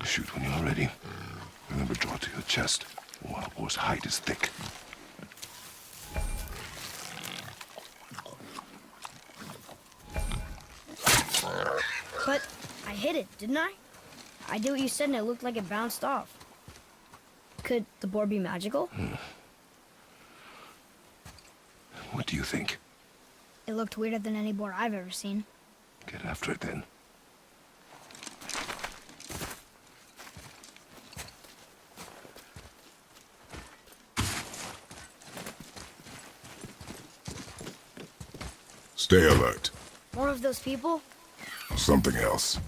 Shoot when you're ready. Remember, draw to your chest. A wild boar's hide is thick. But I hit it, didn't I? I did what you said and it looked like it bounced off. Could the boar be magical? What do you think? It looked weirder than any boar I've ever seen. Get after it then. Stay alert. More of those people? Something else.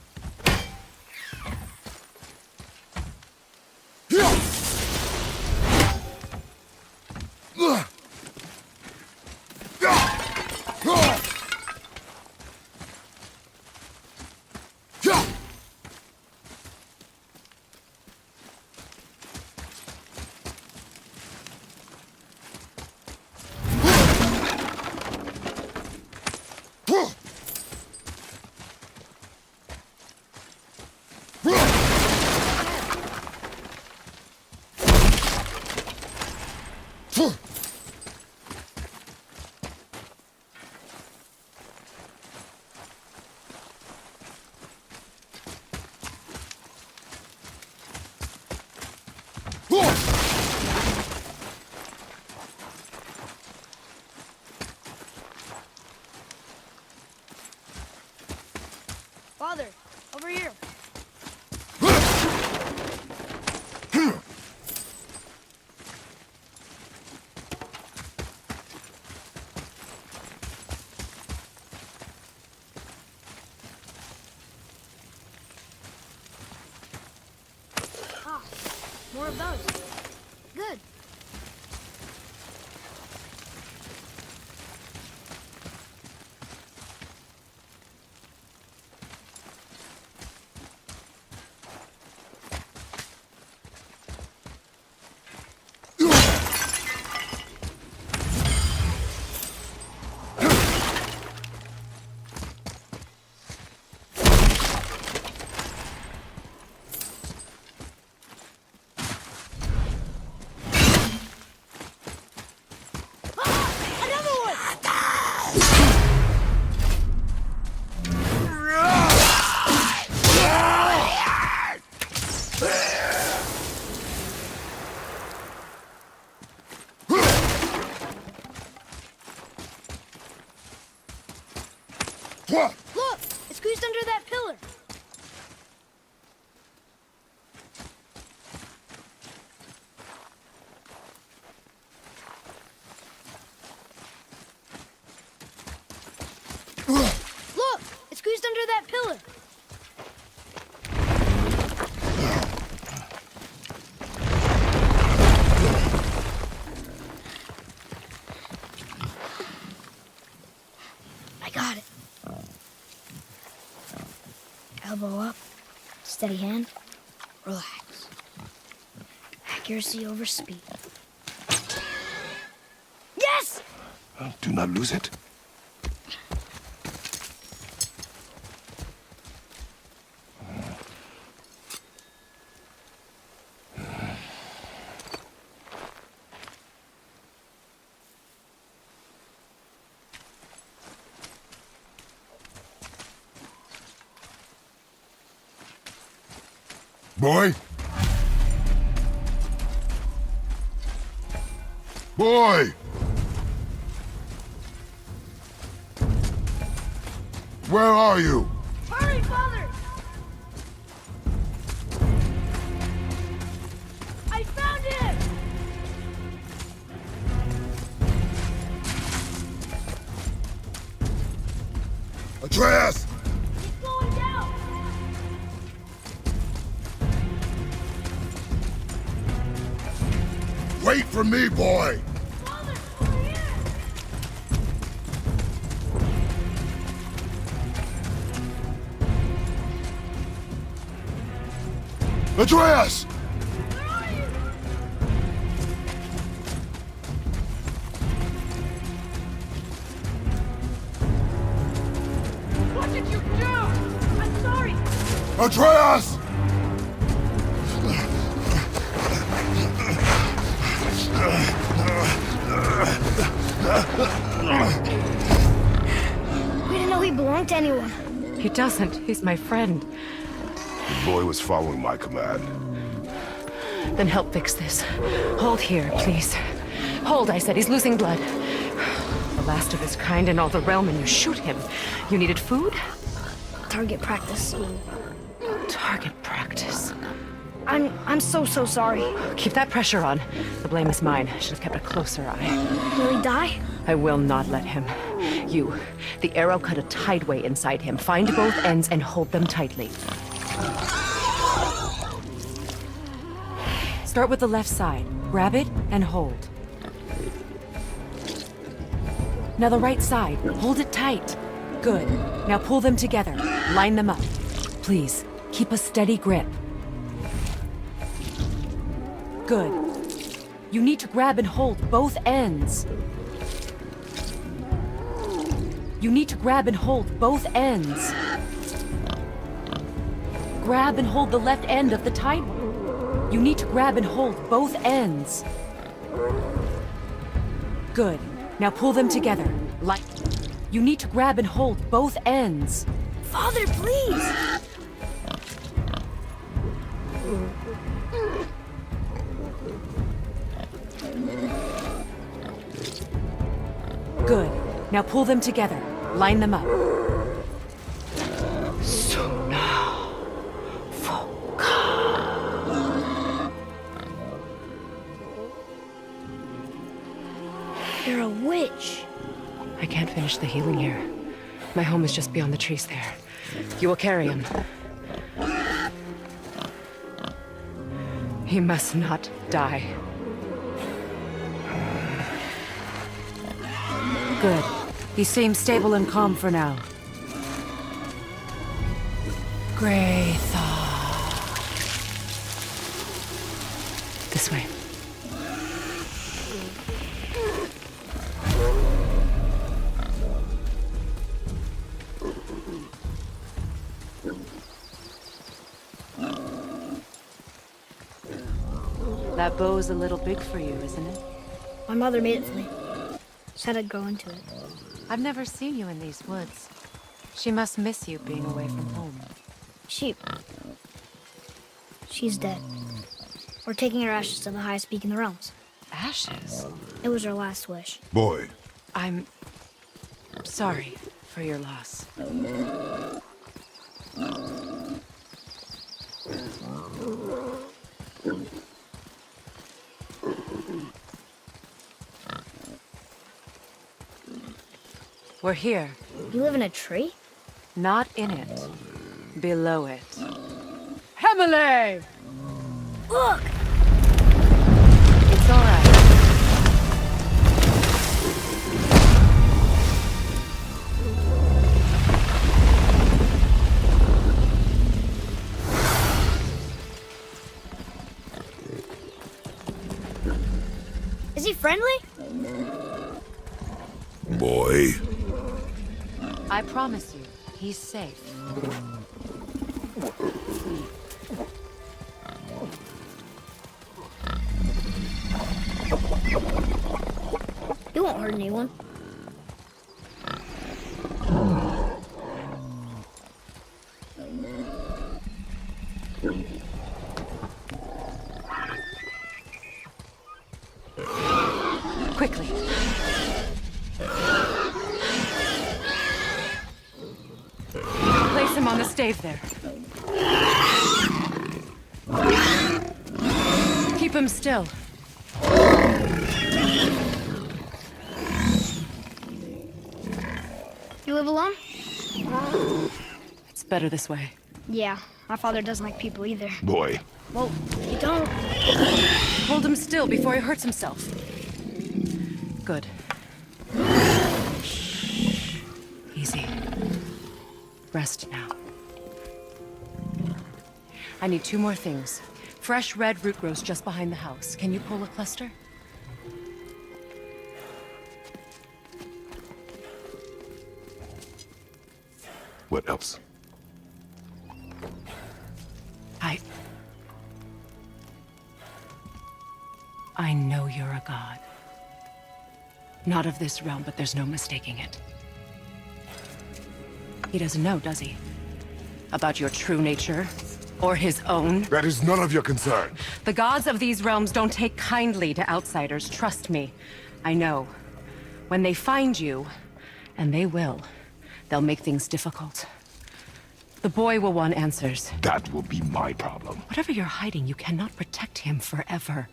Father, over here. Ah, more of those. Good. What? Look! It squeezed under that pillar! Look! It squeezed under that pillar! I got it. Elbow up, steady hand, relax. Accuracy over speed. Yes! Well, do not lose it. Boy? Boy! Where are you? Hurry, Father! I found him! Atreus! He's going down! Wait for me, boy! Father, over here! Atreus! Where are you? What did you do? I'm sorry! Atreus! We didn't know he belonged to anyone. He doesn't. He's my friend. The boy was following my command. Then help fix this. Hold here, please. Hold, I said. He's losing blood. The last of his kind in all the realm, and you shoot him. You needed food? Target practice. Target practice. I'm so sorry. Keep that pressure on. The blame is mine. I should have kept a closer eye. Will he die? I will not let him. You. The arrow cut a tideway inside him. Find both ends and hold them tightly. Start with the left side. Grab it and hold. Now the right side. Hold it tight. Good. Now pull them together. Line them up. Please, keep a steady grip. Good. You need to grab and hold both ends. You need to grab and hold both ends. Grab and hold the left end of the tide. You need to grab and hold both ends. Good. Now pull them together. Like. You need to grab and hold both ends. Father, please! Good. Now pull them together. Line them up. You're a witch. I can't finish the healing here. My home is just beyond the trees there. You will carry him. He must not die. Good. He seems stable and calm for now. Greythaw. This way. That bow's a little big for you, isn't it? My mother made it for me. Said I'd grow into it. I've never seen you in these woods. She must miss you being away from home. She's dead. We're taking her ashes to the highest peak in the realms. Ashes? It was her last wish. Boy, I'm sorry for your loss. We're here. You live in a tree? Not in it. Below it. Hemele! Look! It's all right. Is he friendly? boy. I promise you, he's safe. He won't hurt anyone. Quickly. Place him on the stave there. Keep him still. You live alone? It's better this way. Yeah, my father doesn't like people either. Boy, Well, you don't. Hold him still before he hurts himself. Good. Easy. Rest now. I need 2 more things. Fresh red root grows just behind the house. Can you pull a cluster? what else? I know you're a god. Not of this realm, but there's no mistaking it. He doesn't know, does he? About your true nature? Or his own? That is none of your concern. The gods of these realms don't take kindly to outsiders, trust me. I know. When they find you, and they will, they'll make things difficult. The boy will want answers. That will be my problem. Whatever you're hiding, you cannot protect him forever.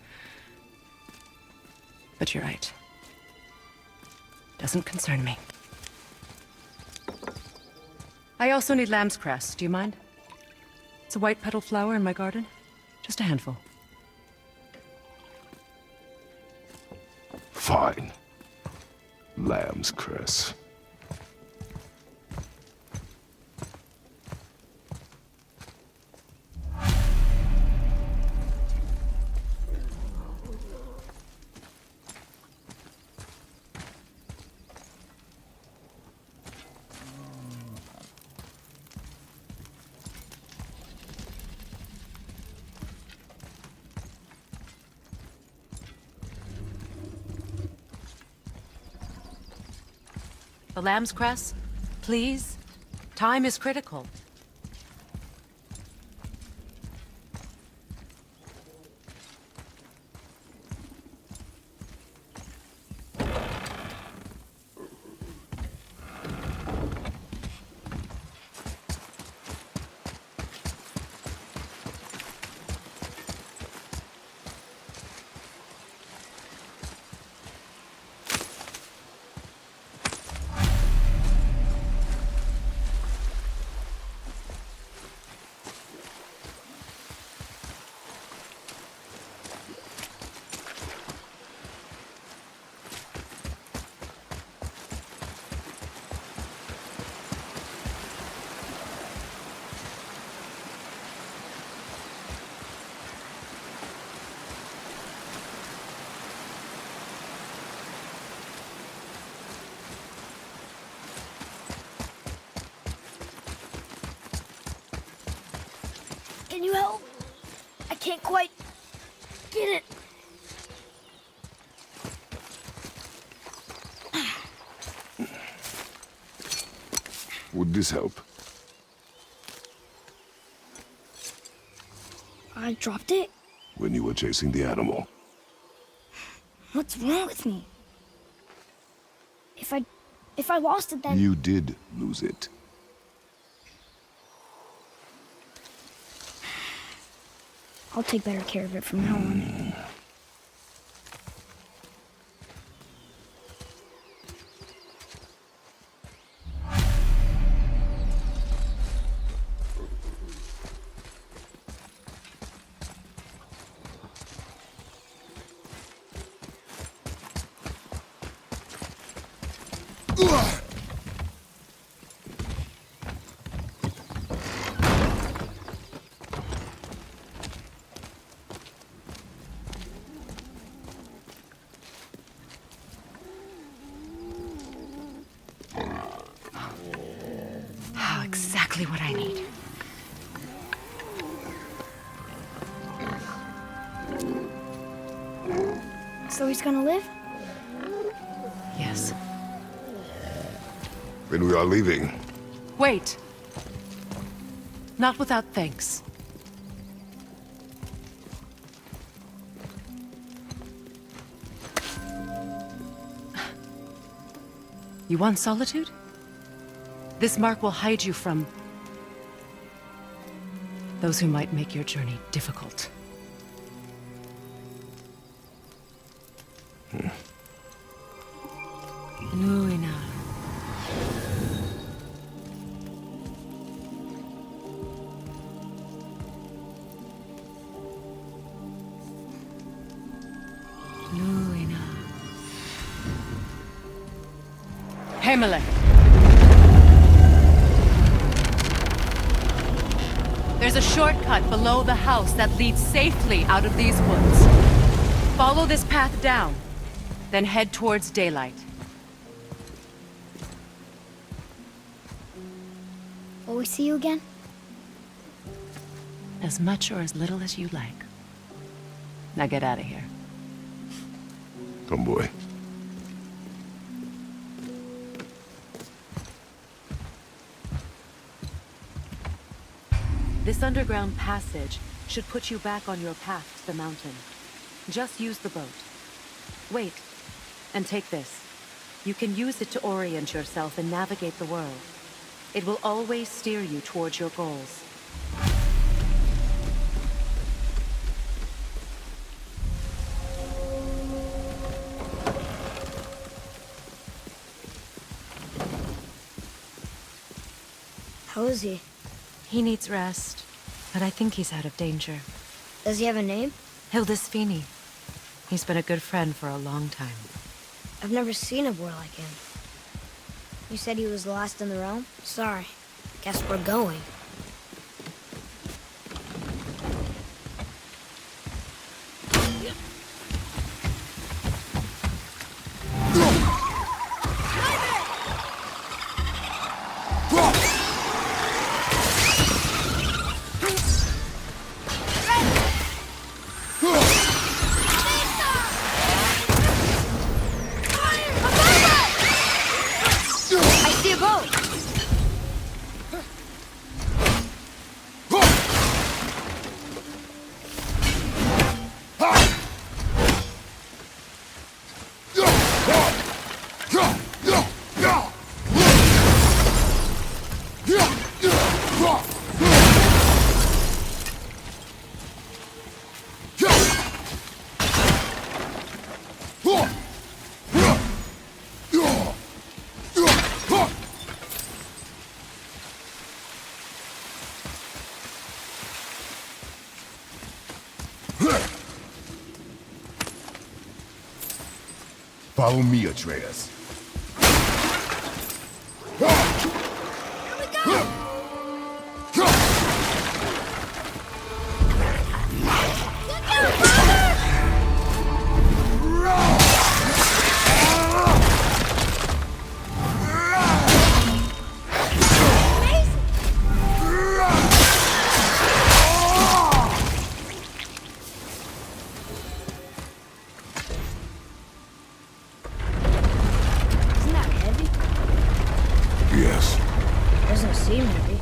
But you're right. Doesn't concern me. I also need lamb's cress. Do you mind? It's a white petal flower in my garden. Just a handful. Fine. Lamb's cress. The lamb's cress? Please? Time is critical. Can you help? I can't quite get it. Would this help? I dropped it? When you were chasing the animal. What's wrong with me? If I lost it, then... You did lose it. I'll take better care of it from now on. Exactly what I need. So he's gonna live? Yes. Then we are leaving. Wait. Not without thanks. You want solitude? This mark will hide you from those who might make your journey difficult. Nuina. Nuina. Hemelech. There's a shortcut below the house that leads safely out of these woods. Follow this path down, then head towards daylight. Will we see you again? As much or as little as you like. Now get out of here. Come, boy. This underground passage should put you back on your path to the mountain. Just use the boat. Wait, and take this. You can use it to orient yourself and navigate the world. It will always steer you towards your goals. How is he? He needs rest, but I think he's out of danger. Does he have a name? Hildisvini. He's been a good friend for a long time. I've never seen a boy like him. You said he was lost in the realm? Sorry. Guess we're going. I see a boat! Follow me, Atreus. Isn't that heavy? Yes. Doesn't seem heavy.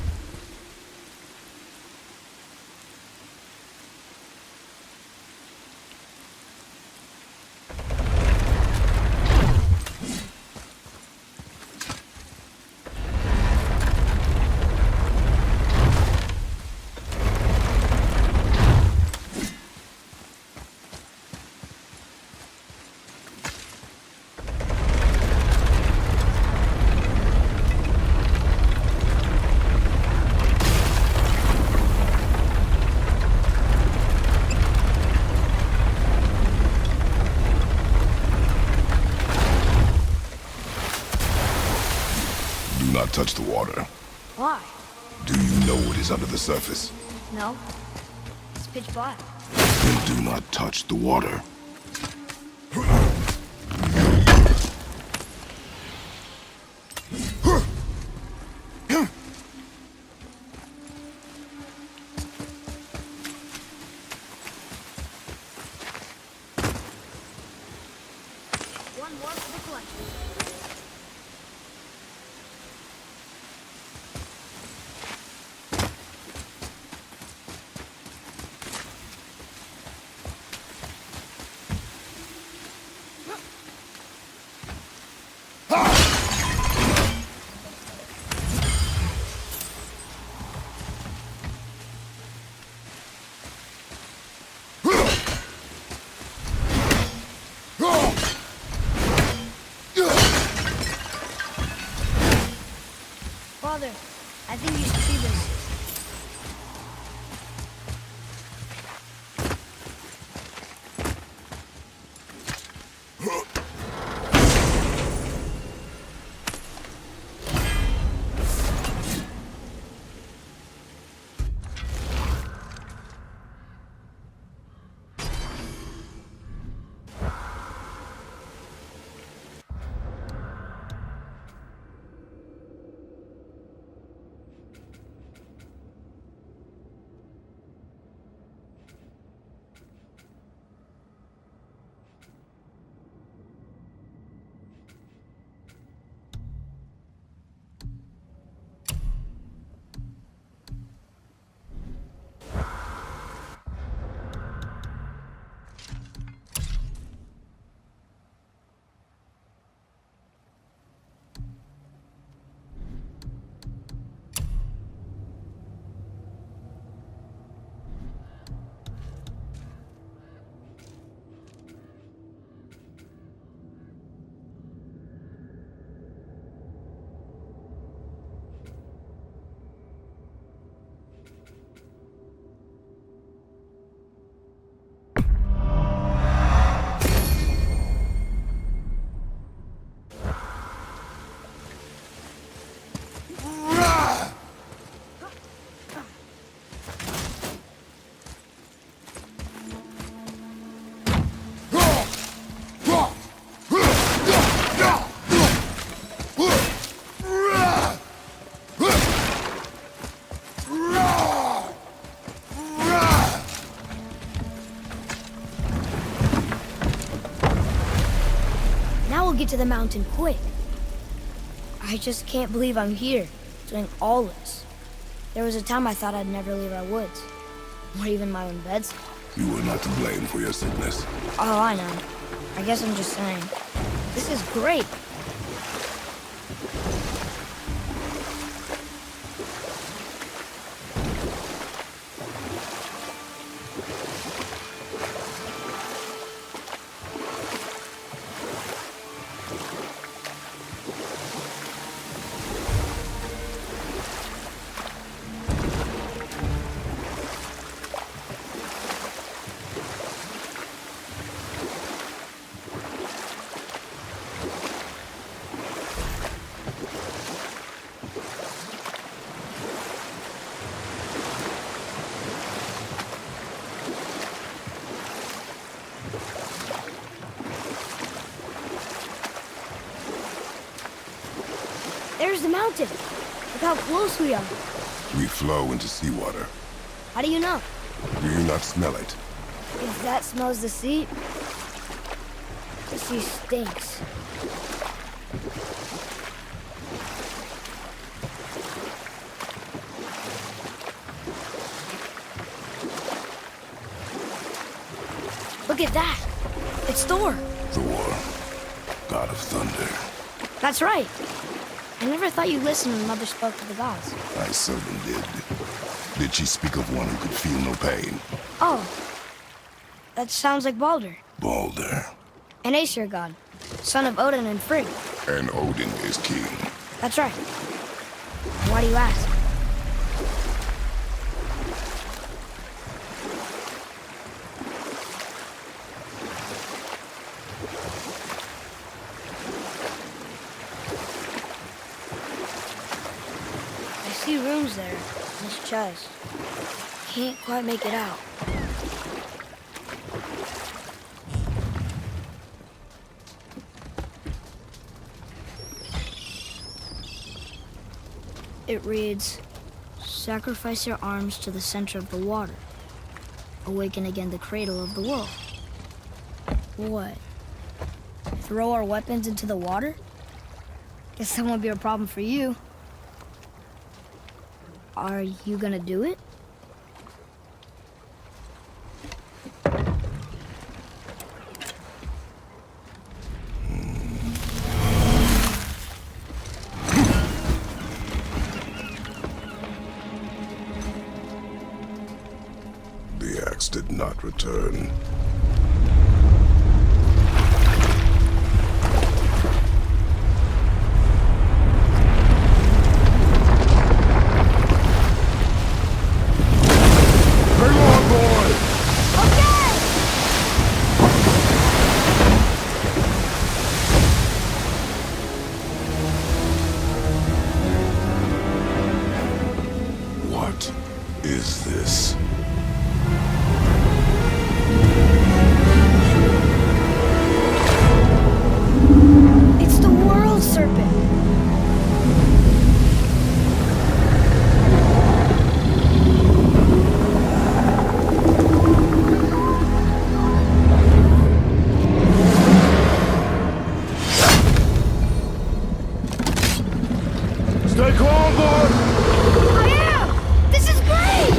Do not touch the water. Why? Do you know what is under the surface? No. It's pitch black. Then do not touch the water. One more for the collection. Father, I think you should see this. get to the mountain quick. I just can't believe I'm here, doing all this. There was a time I thought I'd never leave our woods, or even my own beds. You were not to blame for your sickness. Oh, I know. I guess I'm just saying. This is great. There's the mountain. Look how close we are. We flow into seawater. How do you know? Do you not smell it? If that smells the sea, the sea stinks. Look at that. It's Thor. Thor, god of thunder. That's right. I never thought you listened when Mother spoke to the gods. I seldom did. Did she speak of one who could feel no pain? Oh, that sounds like Baldur, Balder. an Aesir god, son of Odin and Frigg. And Odin is king. That's right. Why do you ask? I see runes there in this chest. Can't quite make it out. It reads, sacrifice your arms to the center of the water. Awaken again the cradle of the world. What? Throw our weapons into the water? Guess that won't be a problem for you. Are you gonna do it? The axe did not return. Hang on, boy! Okay! What is this? It's the world serpent! Stay calm, boy! I am! This is great!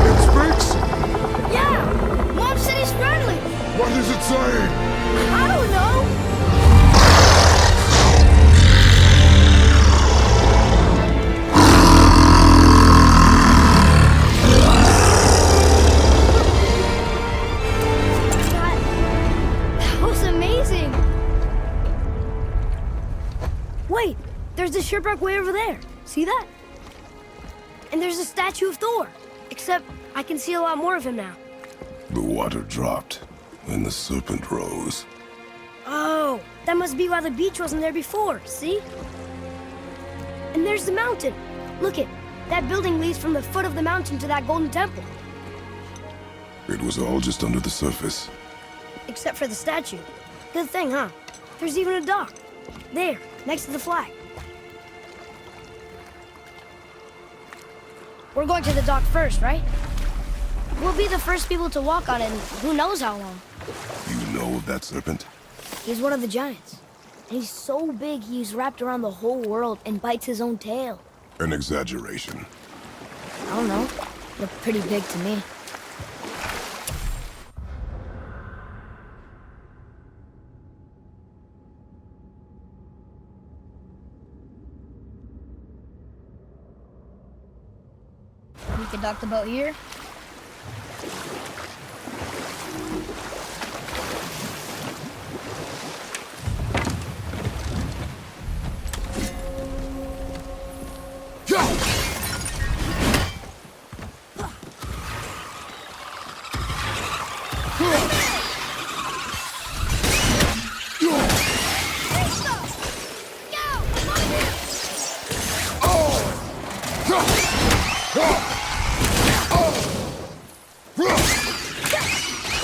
It speaks? Yeah! Mom said he's friendly! What is it saying? I don't know! That was amazing! Wait! There's the shipwreck way over there. See that? And there's a statue of Thor. Except I can see a lot more of him now. The water dropped, and the serpent rose. Oh, that must be why the beach wasn't there before, see? And there's the mountain. Look it, that building leads from the foot of the mountain to that golden temple. It was all just under the surface. Except for the statue. Good thing, huh? There's even a dock. There, next to the flag. We're going to the dock first, right? We'll be the first people to walk on it in who knows how long. You know of that serpent? He's one of the giants. And he's so big he's wrapped around the whole world and bites his own tail. An exaggeration. I don't know. Looked pretty big to me. We could dock the boat here.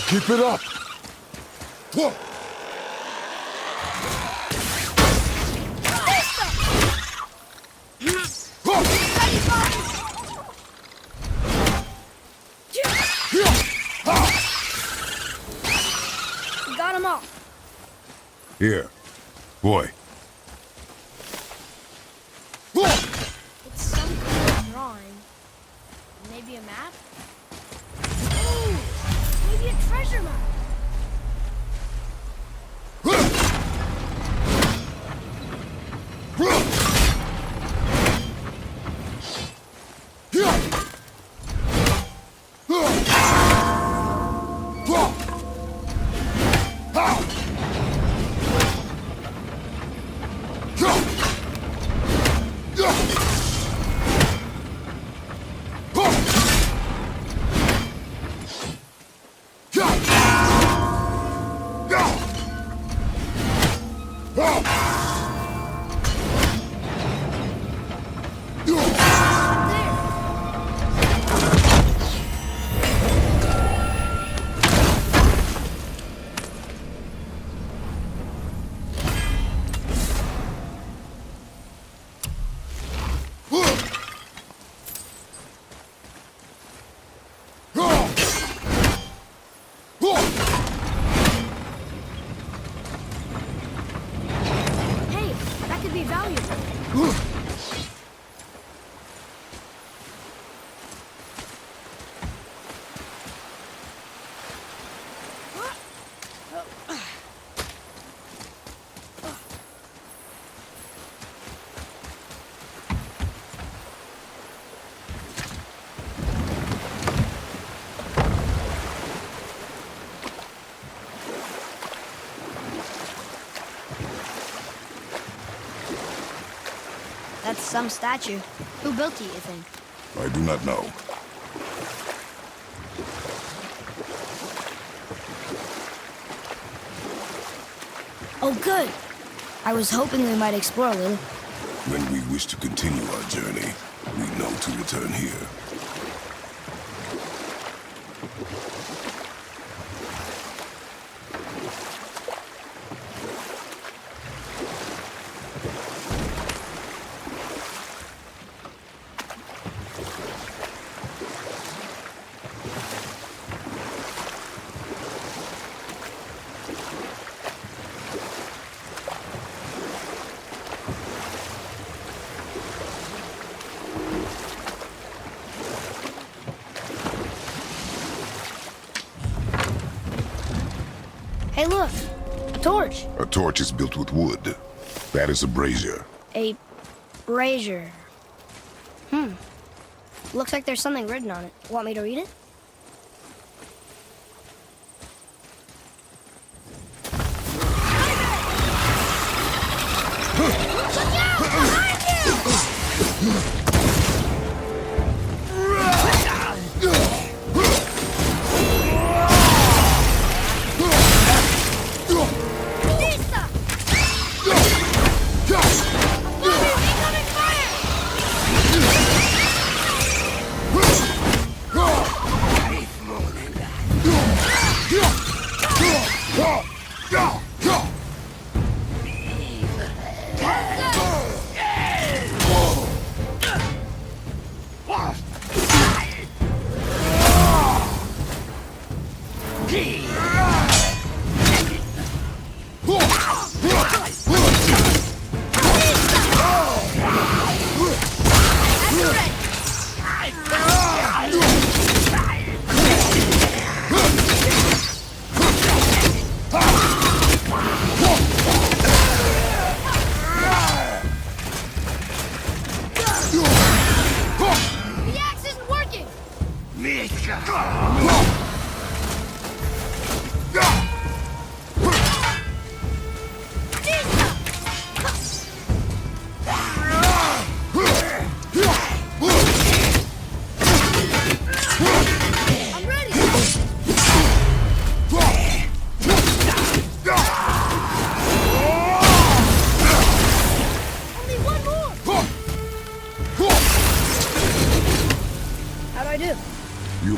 Keep it up! We got him all. Here. Boy. It's some kind of drawing. Maybe a map? Ooh, maybe a treasure map. Hey, that could be valuable. That's some statue. Who built it, you think? I do not know. Oh, good. I was hoping we might explore a little. When we wish to continue our journey, we know to return here. Hey, look. A torch. A torch is built with wood. That is a brazier. A brazier. Looks like there's something written on it. Want me to read it?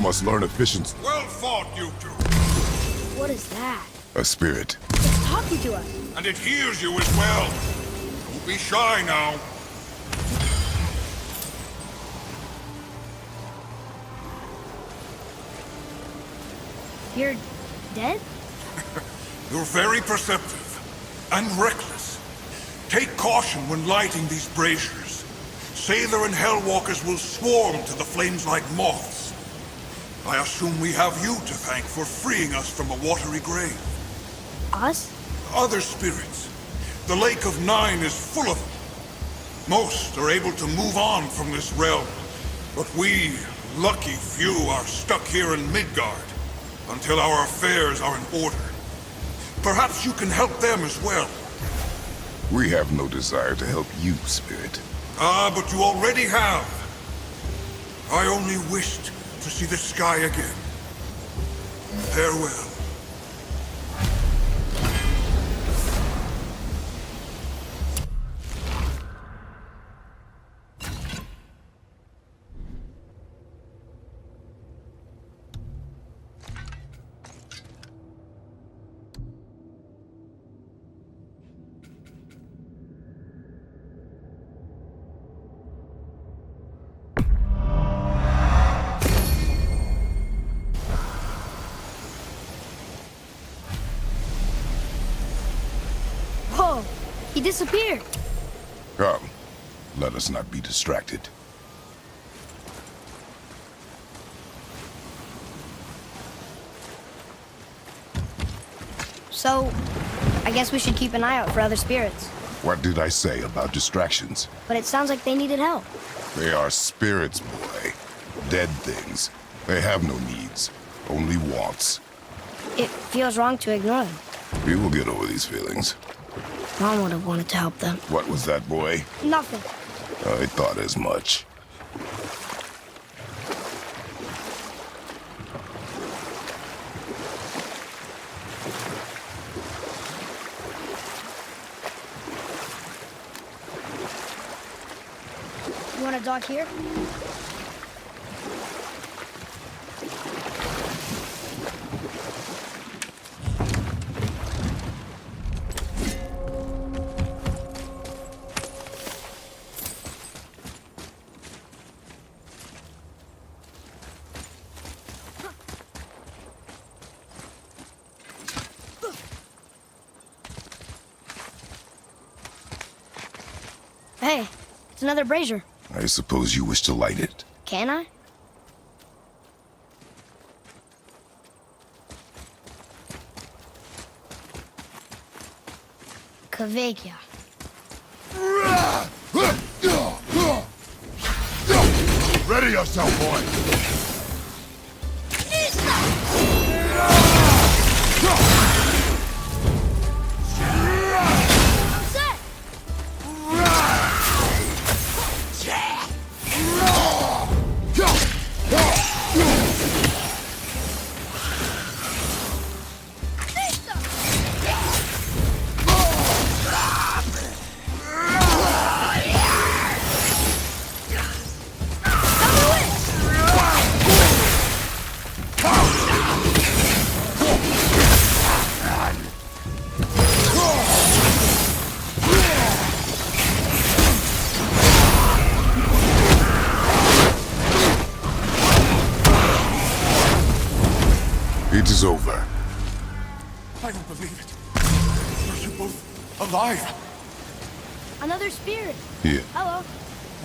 must learn efficiency. Well fought, you two. What is that? A spirit. It's talking to us. And it hears you as well. Don't be shy now. You're dead? You're very perceptive and reckless. Take caution when lighting these braziers. Sailor and Hellwalkers will swarm to the flames like moths. I assume we have you to thank for freeing us from a watery grave. Us? Other spirits. The Lake of Nine is full of them. Most are able to move on from this realm, but we, lucky few, are stuck here in Midgard until our affairs are in order. Perhaps you can help them as well. We have no desire to help you, spirit. Ah, but you already have. I only wished to see the sky again. Farewell. Whoa! He disappeared. Come, let us not be distracted. So, I guess we should keep an eye out for other spirits. What did I say about distractions? But it sounds like they needed help. They are spirits, boy. Dead things. They have no needs, only wants. It feels wrong to ignore them. We will get over these feelings. Mom would have wanted to help them. What was that, boy? Nothing. I thought as much. You want to dock here? Hey, it's another brazier. I suppose you wish to light it. Can I? Kvekia. Ready yourself, boy! I'm set! It is over. I don't believe it. Are you both alive? Another spirit. Here. Hello.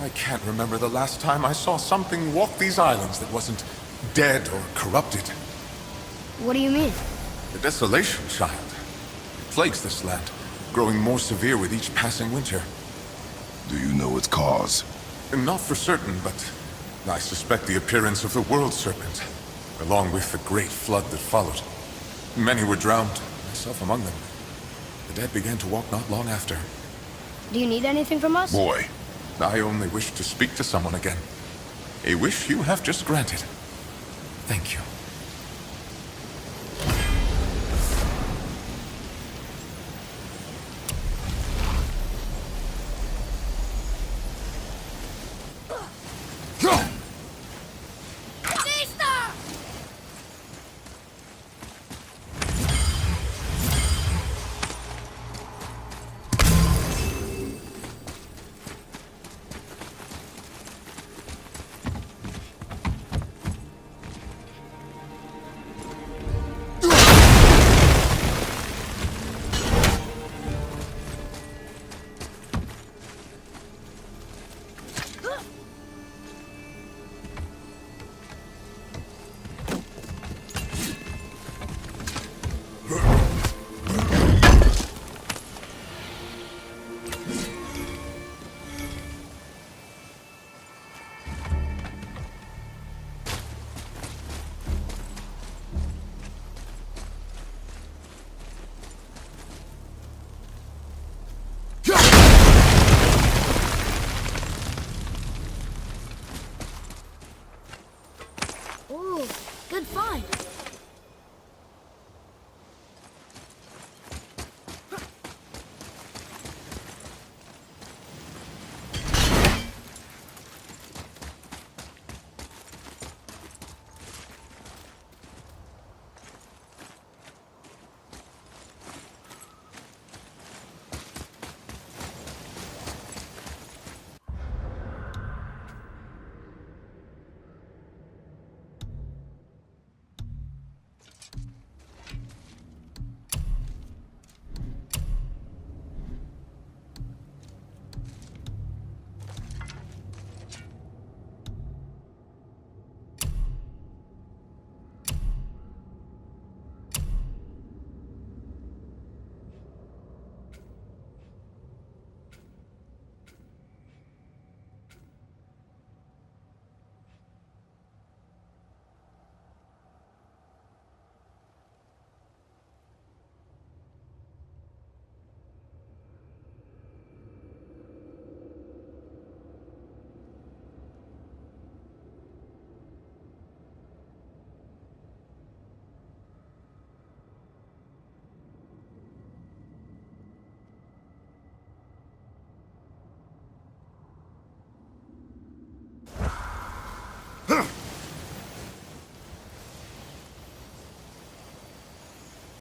I can't remember the last time I saw something walk these islands that wasn't dead or corrupted. What do you mean? The desolation, child. It plagues this land, growing more severe with each passing winter. Do you know its cause? Not for certain, but I suspect the appearance of the World Serpent, along with the great flood that followed. Many were drowned, myself among them. The dead began to walk not long after. Do you need anything from us? Boy, I only wish to speak to someone again. A wish you have just granted. Thank you.